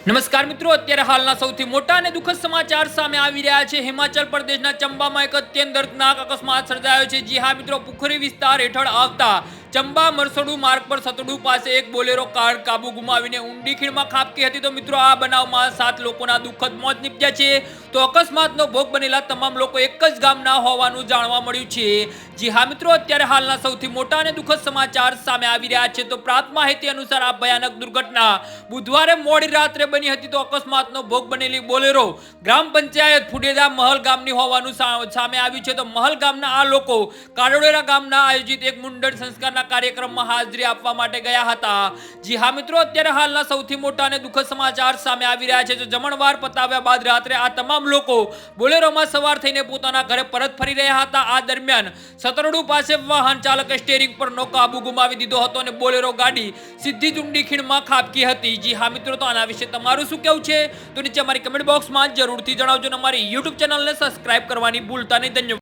નમસ્કાર મિત્રો, અત્યારે હાલના સૌથી મોટા અને દુઃખદ સમાચાર સામે આવી રહ્યા છે। હિમાચલ પ્રદેશના ચંબામાં એક અત્યંત દર્દનાક અકસ્માત સર્જાયો છે। જી હા મિત્રો, પુખરી વિસ્તાર હેઠળ આવતા ચંબા મરસડુ માર્ગ પર સતડુ પાસે એક બોલેરો કાર કાબુ ગુમાવીને ઊંડી ખીણમાં ખાબકી હતી। તો મિત્રો, આ બનાવમાં 7 લોકોના દુઃખદ મોત નીપજ્યા છે। તો અકસ્માતનો ભોગ બનેલા તમામ લોકો એક જ ગામના હોવાનું જાણવા મળ્યું છે। જી હા મિત્રો, અત્યારે હાલના સૌથી મોટા અને દુઃખદ સમાચાર સામે આવી રહ્યા છે। તો પ્રાપ્ત માહિતી અનુસાર આ ભયાનક દુર્ઘટના બુધવારે મોડી રાત્રે બની હતી। તો અકસ્માતનો ભોગ બનેલી બોલેરો ગ્રામ પંચાયત ફુડેદા મહલ ગામની હોવાનું સામે આવ્યું છે। તો મહલ ગામના આ લોકો કારોડેરા ગામના આયોજિત એક મુંડન સંસ્કારના કાર્યક્રમમાં હાજરી આપવા માટે ગયા હતા। જી હા મિત્રો, અત્યારે હાલના સૌથી મોટા અને દુઃખદ સમાચાર સામે આવી રહ્યા છે। જમણવાર પતાવ્યા બાદ રાત્રે આ તમામ લોકો બોલેરોમાં સવાર થઈને પોતાના ઘરે પરત ફરી રહ્યા હતા। આ દરમિયાન સતરડુ પાસે વાહન ચાલકે સ્ટીયરિંગ પરનો કાબુ ગુમાવી દીધો હતો અને બોલેરો ગાડી સીધી જ ઊંડી ખીણમાં ખાબકી હતી। જી હા મિત્રો, તો આના વિશે તમારું શું કહેવું છે તો નીચે અમારી કમેન્ટ બોક્સમાં જરૂરથી જણાવજો। અમારી YouTube ચેનલને સબસ્ક્રાઇબ કરવાની ભૂલતા નહીં। ધન્યવાદ।